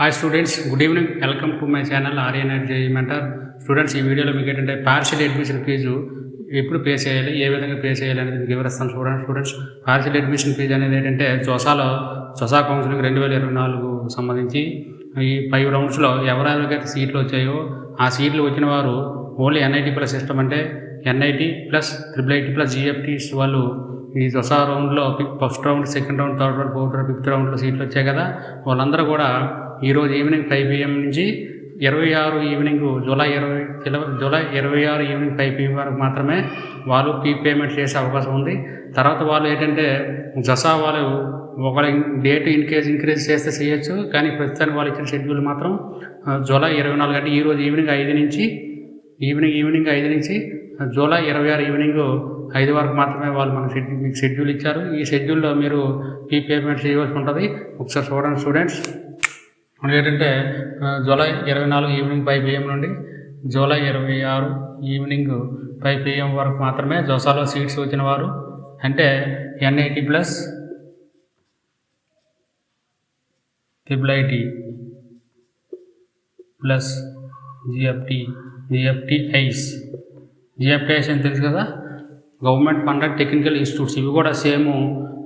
Hi students, good evening. Welcome to my channel Aryan JEE mentor. Students, ఈ వీడియోలో మీకు ఏంటంటే పార్షియల్ అడ్మిషన్ ఫీజు ఎప్పుడు పే చేయాలి, ఏ విధంగా పే చేయాలి అనేది మీకు వివరిస్తాను. స్టూడెంట్స్, పార్షియల్ అడ్మిషన్ ఫీజు అనేది ఏంటంటే జోసా కౌన్సిలింగ్ 2024 సంబంధించి ఈ 5 రౌండ్స్లో ఎవరెవరికైతే సీట్లు వచ్చాయో ఆ సీట్లు వచ్చిన వారు ఓన్లీ ఎన్ఐటీ ప్లస్ సిస్టమ్ అంటే NIT plus IIIT plus GFTs వాళ్ళు ఈ జోసా రౌండ్లో first round, second round, third round, fourth round, fifth రౌండ్లో సీట్లు వచ్చాయి కదా, వాళ్ళందరూ కూడా ఈరోజు ఈవినింగ్ 5 PM నుంచి 26 ఈవినింగ్ జూలై 26 ఈవినింగ్ 5 PM వరకు మాత్రమే వాళ్ళు పేమెంట్ చేసే అవకాశం ఉంది. తర్వాత వాళ్ళు ఏంటంటే జోసా వాళ్ళు ఒక డేట్ ఇంక్రీజ్ చేస్తే చేయొచ్చు, కానీ ప్రస్తుతానికి వాళ్ళు ఇచ్చిన షెడ్యూల్ మాత్రం జూలై 24 అంటే ఈరోజు ఈవినింగ్ 5 నుంచి జూలై 26 ఈవినింగ్ 5 వరకు మాత్రమే వాళ్ళు మీకు షెడ్యూల్ ఇచ్చారు. ఈ షెడ్యూల్లో మీరు పేమెంట్ చేయవలసి ఉంటుంది. ఒకసారి చూడండి స్టూడెంట్స్. ఏంటంటే జూలై 24 ఈవినింగ్ 5 PM నుండి జూలై 26 ఈవినింగ్ 5 PM వరకు మాత్రమే జోసాలో సీట్స్ వచ్చిన వారు అంటే NIT plus IIIT plus GFTIs అని తెలుసు కదా, గవర్నమెంట్ ఫండెడ్ టెక్నికల్ ఇన్స్టిట్యూట్స్. ఇవి కూడా సేమ్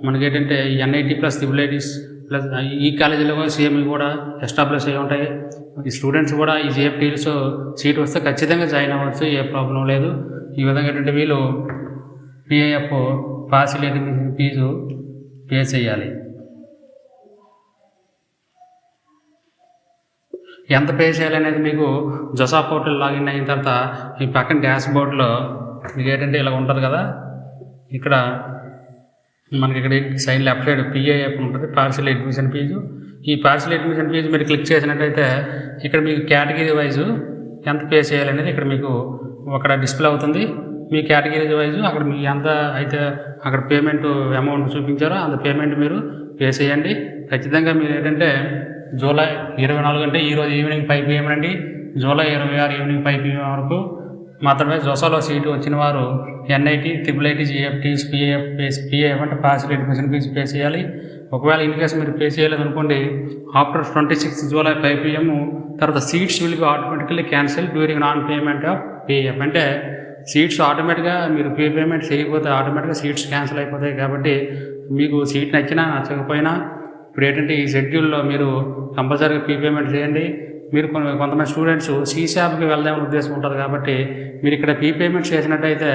మనకేంటంటే NIT ప్లస్ IIITs ప్లస్ ఈ కాలేజీలో కూడా సేమ్ కూడా ఎస్టాబ్లిష్ అయ్యి ఉంటాయి. ఈ స్టూడెంట్స్ కూడా ఈ GFTs సీట్ వస్తే ఖచ్చితంగా జాయిన్ అవ్వచ్చు, ఏ ప్రాబ్లం లేదు. ఈ విధంగా ఏంటంటే వీళ్ళు PIF partial admission fee pay చేయాలి. ఎంత పే చేయాలనేది మీకు జోసా పోర్టల్ లాగిన్ అయిన తర్వాత ఈ పక్కన డాష్ బోర్డ్లో మీకు ఏంటంటే ఇలా ఉంటుంది కదా, ఇక్కడ మనకి ఇక్కడ సైడ్ లెఫ్ట్ సైడ్ PIF ఉంటుంది, పార్షియల్ అడ్మిషన్ ఫీజు. ఈ పార్షియల్ అడ్మిషన్ ఫీజు మీరు క్లిక్ చేసినట్టయితే ఇక్కడ మీకు కేటగిరీ వైజు ఎంత పే చేయాలనేది ఇక్కడ మీకు అక్కడ డిస్ప్లే అవుతుంది. మీ కేటగిరీ వైజు అక్కడ మీ ఎంత అయితే అక్కడ పేమెంట్ అమౌంట్ చూపించారో అంత పేమెంట్ మీరు పే చేయండి. ఖచ్చితంగా మీరు ఏంటంటే జూలై 24 అంటే ఈరోజు ఈవినింగ్ 5 PM అండి, జూలై 26 ఈవినింగ్ 5 PM వరకు మాత్రమే జోసాలో సీటు వచ్చిన వారు NIT, IIIT, GFTs, PIF అంటే పార్షియల్ అడ్మిషన్ ఫీజు పే చేయాలి. ఒకవేళ ఇన్ కేసు మీరు పే చేయలేదనుకోండి, ఆఫ్టర్ 26 జూలై 5 PM తర్వాత seats will be automatically cancel during non payment of PIF అంటే సీట్స్ ఆటోమేటిక్గా మీరు పేమెంట్ చేయకపోతే ఆటోమేటిక్గా సీట్స్ క్యాన్సిల్ అయిపోతాయి. కాబట్టి మీకు సీట్ నచ్చినా నచ్చకపోయినా ఇప్పుడు ఏంటంటే ఈ షెడ్యూల్లో మీరు కంపల్సరీగా పేమెంట్ చేయండి. మీరు కొంతమంది స్టూడెంట్స్ CSAPకి వెళ్దామని ఉద్దేశం ఉంటుంది కాబట్టి మీరు ఇక్కడ పేమెంట్ చేసినట్టయితే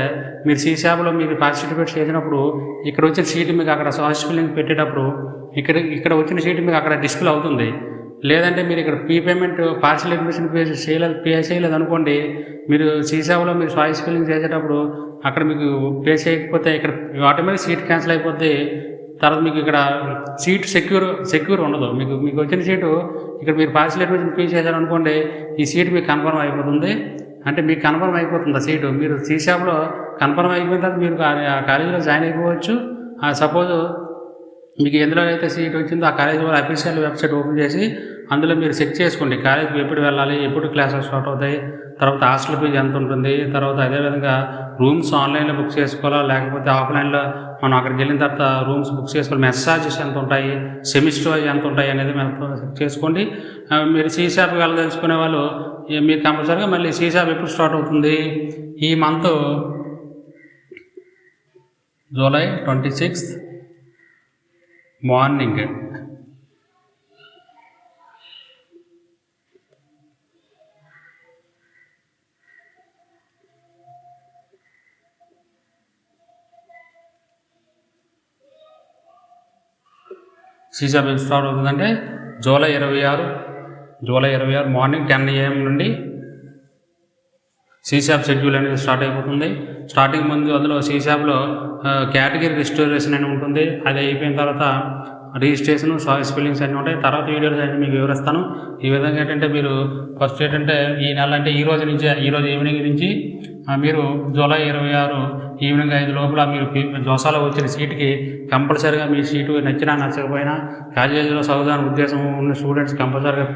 మీరు CSAPలో మీరు పార్టిసిపేట్ చేసినప్పుడు ఇక్కడ వచ్చిన సీటు మీకు అక్కడ చాయిస్ ఫిల్లింగ్ పెట్టేటప్పుడు ఇక్కడ వచ్చిన సీటు మీకు అక్కడ డిస్ప్లే అవుతుంది. లేదంటే మీరు ఇక్కడ పేమెంట్ పార్షియల్ అడ్మిషన్ పే చేయలేదు అనుకోండి, మీరు CSAPలో మీరు చాయిస్ ఫిల్లింగ్ చేసేటప్పుడు అక్కడ మీకు పే చేయకపోతే ఇక్కడ ఆటోమేటిక్ సీట్ క్యాన్సిల్ అయిపోతే తర్వాత మీకు ఇక్కడ సీట్ సెక్యూర్ ఉండదు. మీకు వచ్చిన సీటు ఇక్కడ మీరు పార్షియల్ అడ్మిషన్ పే చేశారనుకోండి, ఈ సీట్ మీకు కన్ఫర్మ్ అయిపోతుంది. అంటే మీకు కన్ఫర్మ్ అయిపోతుంది ఆ సీటు. మీరు CSAPలో కన్ఫర్మ్ అయిపోయిన తర్వాత మీరు ఆ కాలేజీలో జాయిన్ అయిపోవచ్చు. సపోజ్ మీకు ఎందులో అయితే సీట్ వచ్చిందో ఆ కాలేజీ వాళ్ళ అఫీషియల్ వెబ్సైట్ ఓపెన్ చేసి అందులో మీరు చెక్ చేసుకోండి, కాలేజీకి ఎప్పుడు వెళ్ళాలి, ఎప్పుడు క్లాసెస్ స్టార్ట్ అవుతాయి, తర్వాత హాస్టల్ ఫీజు ఎంత ఉంటుంది, తర్వాత అదేవిధంగా రూమ్స్ ఆన్లైన్లో బుక్ చేసుకోవాలా లేకపోతే ఆఫ్లైన్లో మనం అక్కడికి వెళ్ళిన తర్వాత రూమ్స్ బుక్ చేసుకోవాలి, మెస్ ఛార్జెస్ ఎంత ఉంటాయి, సెమిస్టర్ ఎంత ఉంటాయి అనేది మీరు చెక్ చేసుకోండి. మీరు CSAPకి వెళ్ళదలుచుకునే వాళ్ళు మీరు కంపల్సరీగా మళ్ళీ CSAP ఎప్పుడు స్టార్ట్ అవుతుంది, ఈ month July 26 morning CSAP start అవుతుందంటే జూలై 26 మార్నింగ్ 10 AM నుండి CSAP షెడ్యూల్ అనేది స్టార్ట్ అయిపోతుంది. స్టార్టింగ్ ముందు అందులో CSAPలో కేటగిరీ రిజిస్ట్రేషన్ అని ఉంటుంది. అది అయిపోయిన తర్వాత రిజిస్ట్రేషన్, చాయిస్ ఫిల్లింగ్స్ అన్నీ ఉంటాయి. తర్వాత వీడియోస్ అన్నీ మీకు వివరిస్తాను. ఈ విధంగా ఏంటంటే మీరు ఫస్ట్ ఏంటంటే ఈ నెల అంటే ఈరోజు ఈవినింగ్ నుంచి మీరు జూలై 26 ఈవినింగ్ 5 లోపల మీరు జోసాలో వచ్చిన సీటుకి కంపల్సరీగా మీ సీటు నచ్చినా నచ్చకపోయినా కాలేజీలో చదువుదాని ఉద్దేశం ఉన్న స్టూడెంట్స్ కంపల్సరీగా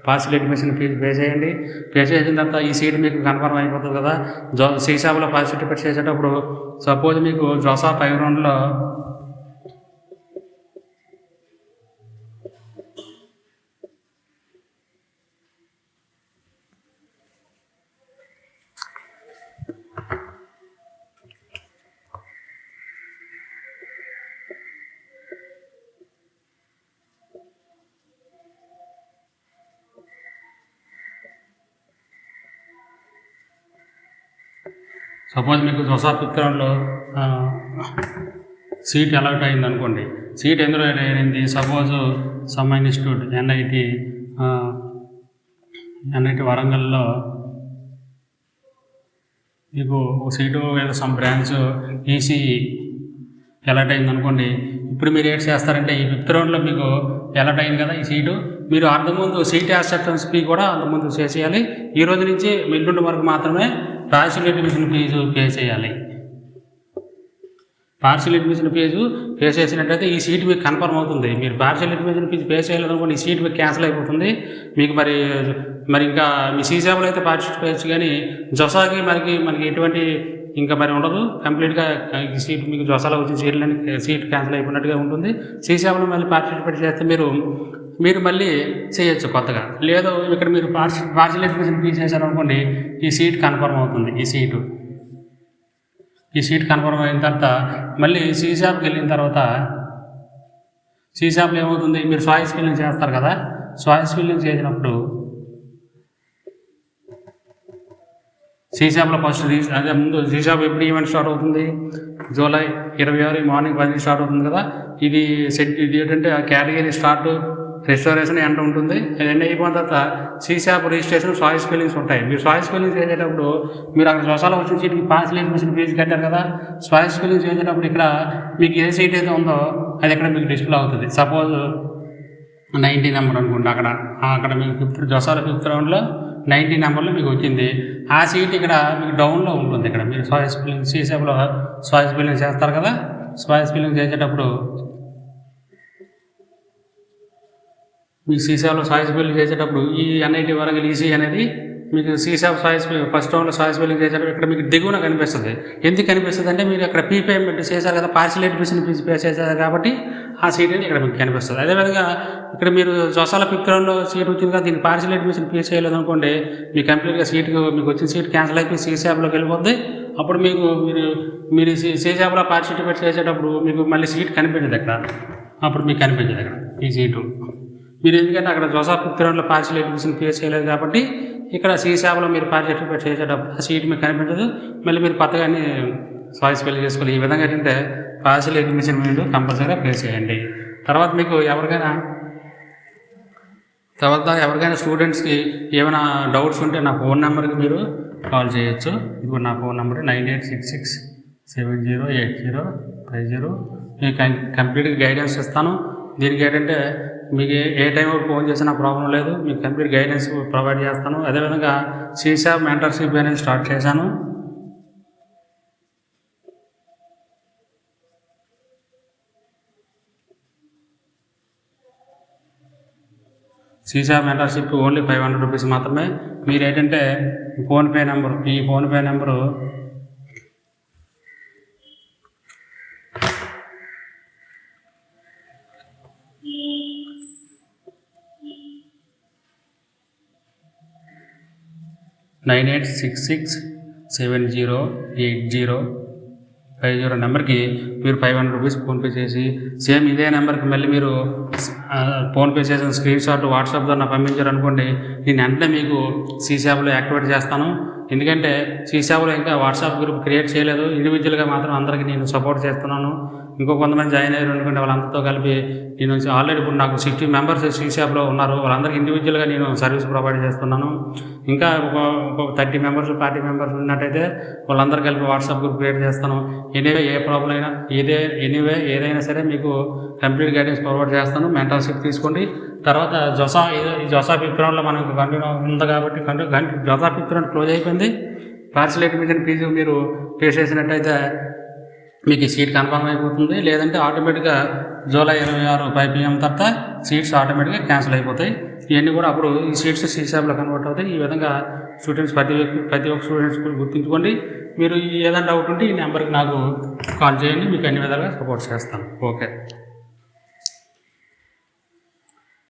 పార్షియల్ అడ్మిషన్ ఫీజు పే చేయండి. పే చేసిన తర్వాత ఈ సీట్ మీకు కన్ఫర్మ్ అయిపోతుంది కదా. CSAPలో పార్టిసిపేట్ చేసేటప్పుడు సపోజ్ మీకు జోసా 5 రౌండ్లో సపోజ్ మీకు జోసా ఫిఫ్త్ రౌండ్లో సీట్ అలాట్ అయింది అనుకోండి. సీట్ ఎందులో అయింది? సపోజ్ సమ్ ఇన్స్టిట్యూట్ ఎన్ఐటి వరంగల్లో మీకు ఒక సీటు ఏదో సమ్ బ్రాంచ్ ఈసీఈ అలాట్ అయింది అనుకోండి. ఇప్పుడు మీరు ఏం చేస్తారంటే ఈ ఫిఫ్త్ రౌండ్లో మీకు అలాట్ అయింది కదా ఈ సీటు, మీరు అంతకుముందు సీట్ యాక్సెప్టెన్స్ ఫీ కూడా అంతకుముందు చేసేయాలి. ఈ రోజు నుంచి ఎల్లుండి వరకు మాత్రమే పార్షియల్ అడ్మిషన్ ఫీజు పే చేయాలి. పార్షియల్ అడ్మిషన్ ఫీజు పే చేసినట్టయితే ఈ సీట్ మీకు కన్ఫర్మ్ అవుతుంది. మీరు పార్షియల్ అడ్మిషన్ ఫీజు పే చేయలేదనుకోండి ఈ సీట్ మీకు క్యాన్సిల్ అయిపోతుంది. మీకు మరి ఇంకా మీ సీసాబులో అయితే పార్టిసిపేట్ చేయొచ్చు, కానీ జొసాకి మనకి ఎటువంటి ఇంకా మరి ఉండదు. కంప్లీట్గా ఈ సీట్ మీకు జొసాలో వచ్చిన సీట్ క్యాన్సిల్ అయిపోయినట్టుగా ఉంటుంది. సీసాబులో మళ్ళీ పార్టిసిపేట్ చేస్తే మీరు మళ్ళీ చేయొచ్చు కొత్తగా. లేదు ఇక్కడ మీరు పార్షియల్ అడ్మిషన్ ఫీజు చేశారనుకోండి ఈ సీట్ కన్ఫర్మ్ అవుతుంది. ఈ సీట్ కన్ఫర్మ్ అయిన తర్వాత మళ్ళీ సీసాబ్కి వెళ్ళిన తర్వాత సీసాబ్లో ఏమవుతుంది? మీరు చాయిస్ ఫిల్లింగ్ చేస్తారు కదా, చాయిస్ ఫిల్లింగ్ చేసినప్పుడు సీసాబ్లో ఫస్ట్ అదే ముందు సీసాబ్ ఎప్పుడు ఈవెంట్ స్టార్ట్ అవుతుంది? జూలై 26 మార్నింగ్ 10 స్టార్ట్ అవుతుంది కదా. ఇది ఏంటంటే కేటగిరీ స్టార్ట్, రిజిస్ట్రేషన్ ఎంటర్ ఉంటుంది. అది అయిపోయిన తర్వాత సీసాబ్ రిజిస్ట్రేషన్, చాయిస్ ఫిల్లింగ్స్ ఉంటాయి. మీరు చాయిస్ ఫిల్లింగ్స్ చేసేటప్పుడు మీరు అక్కడ జొసాలో వచ్చిన సీట్కి పార్షియల్ అడ్మిషన్ ఫీజు కట్టారు కదా. చాయిస్ ఫిల్లింగ్స్ చేసేటప్పుడు ఇక్కడ మీకు ఏ సీట్ అయితే ఉందో అది ఇక్కడ మీకు డిస్ప్లే అవుతుంది. సపోజ్ 90 నెంబర్ అనుకోండి. అక్కడ మీకు జొసాలో ఫిఫ్త్ రౌండ్లో 90 నెంబర్లో మీకు వచ్చింది. ఆ సీట్ ఇక్కడ మీకు డౌన్లో ఉంటుంది. ఇక్కడ మీరు చాయిస్ ఫిల్లింగ్ సీసాబ్లో చాయిస్ ఫిల్లింగ్ చేస్తారు కదా. చాయిస్ ఫిల్లింగ్ చేసేటప్పుడు మీకు సీసాబ్లో చాయిస్ ఫిల్లింగ్ చేసేటప్పుడు ఈ ఎన్ఐటి వరంగల్ ఈసీ అనేది మీకు సీసాబ్ చాయిస్ ఫస్ట్ రౌండ్లో చాయిస్ ఫిల్లింగ్ చేసేటప్పుడు ఇక్కడ మీకు దిగువన కనిపిస్తుంది. ఎందుకు కనిపిస్తుంది అంటే మీరు అక్కడ పేమెంట్ చేశారు కదా, పార్షియల్ అడ్మిషన్ ఫీజు పే చేశారు కాబట్టి ఆ సీట్ అనేది ఇక్కడ మీకు కనిపిస్తుంది. అదేవిధంగా ఇక్కడ మీరు జొసాల ఫిఫ్త్ రౌండ్లో సీట్ వచ్చింది కదా, దీనికి పార్షియల్ అడ్మిషన్ పే చేయలేదు అనుకోండి మీకు కంప్లీట్గా మీకు వచ్చిన సీట్ క్యాన్సిల్ అయిపోయి సీసాబ్లోకి వెళ్ళిపోద్ది. అప్పుడు మీరు సీసాబ్లో పార్టిసిపేట్ చేసేటప్పుడు మీకు మళ్ళీ సీట్ కనిపించదు అక్కడ. అప్పుడు మీకు కనిపించదు అక్కడ ఈ సీటు. మీరు ఎందుకంటే అక్కడ జొసా ఫిఫ్త్ రౌండ్లో పార్షియల్ అడ్మిషన్ పే చేయలేదు కాబట్టి ఇక్కడ సీసాబ్లో మీరు పార్టిసిపేట్ చేసేటప్పుడు ఆ సీట్ మీకు కనిపించదు. మళ్ళీ మీరు కొత్తగానే చాయిస్ ఫిల్ చేసుకోవాలి. ఈ విధంగా ఏంటంటే పార్షియల్ అడ్మిషన్ మీరు కంపల్సరీగా పే చేయండి. తర్వాత మీకు ఎవరికైనా స్టూడెంట్స్కి ఏమైనా డౌట్స్ ఉంటే నా ఫోన్ నెంబర్కి మీరు కాల్ చేయొచ్చు. ఇప్పుడు నా ఫోన్ నెంబర్ 9866708050. మీకు కంప్లీట్గా గైడెన్స్ ఇస్తాను. దీనికి ఏంటంటే మీకు ఏ టైంలో ఫోన్ చేసినా ప్రాబ్లం లేదు, మీకు కంప్లీట్ గైడెన్స్ ప్రొవైడ్ చేస్తాను. అదేవిధంగా సీసాబ్ మెంటర్షిప్ అనేది స్టార్ట్ చేశాను. సీసాబ్ మెంటర్షిప్ ఓన్లీ 500 రూపీస్ మాత్రమే. మీరు ఏంటంటే ఫోన్పే నెంబరు 9866708050 నెంబర్కి మీరు 500 రూపీస్ ఫోన్పే చేసి సేమ్ ఇదే నెంబర్కి మళ్ళీ మీరు ఫోన్పే చేసిన స్క్రీన్ షాట్ వాట్సాప్ ద్వారా పంపించారనుకోండి, నేను వెంటనే మీకు సీసాబ్లో యాక్టివేట్ చేస్తాను. ఎందుకంటే సీసాబ్లో ఇంకా వాట్సాప్ గ్రూప్ క్రియేట్ చేయలేదు. ఇండివిజువల్గా మాత్రం అందరికీ నేను సపోర్ట్ చేస్తున్నాను. ఇంకో కొంతమంది జాయిన్ అయ్యారు అనుకుంటే వాళ్ళందరితో కలిపి నేను ఆల్రెడీ ఇప్పుడు నాకు 60 మెంబర్స్ సీసాబ్లో ఉన్నారు. వాళ్ళందరికీ ఇండివిజువల్గా నేను సర్వీస్ ప్రొవైడ్ చేస్తున్నాను. ఇంకా ఒక 30 మెంబర్స్ 40 మెంబర్స్ ఉన్నట్టయితే వాళ్ళందరూ కలిపి వాట్సాప్ గ్రూప్ క్రియేట్ చేస్తాను. ఎనీవే ఏ ప్రాబ్లం అయినా ఏదైనా సరే మీకు కంప్లీట్ గైడెన్స్ ప్రొవైడ్ చేస్తాను. మెంటర్షిప్ తీసుకోండి. తర్వాత జొసా ఫిఫ్త్ రౌండ్లో మనకు కంటిన్యూ ఉంది కాబట్టి జొసా ఫిఫ్త్ రౌండ్ క్లోజ్ అయిపోయింది. పార్షియల్ అడ్మిషన్ ఫీజు మీరు పే చేసినట్టయితే మీకు ఈ సీట్ కన్ఫర్మ్ అయిపోతుంది. లేదంటే ఆటోమేటిక్గా జూలై 26 5 PM తర్వాత సీట్స్ ఆటోమేటిక్గా క్యాన్సిల్ అయిపోతాయి. ఇవన్నీ కూడా అప్పుడు ఈ సీట్స్ సీసాబ్లో కన్వర్ట్ అవుతాయి. ఈ విధంగా స్టూడెంట్స్ ప్రతి ఒక్క స్టూడెంట్స్ గుర్తుంచుకోండి. మీరు ఏదైనా డౌట్ ఉంటే ఈ నెంబర్కి నాకు కాల్ చేయండి, మీకు అన్ని విధాలుగా సపోర్ట్ చేస్తాను. ఓకే.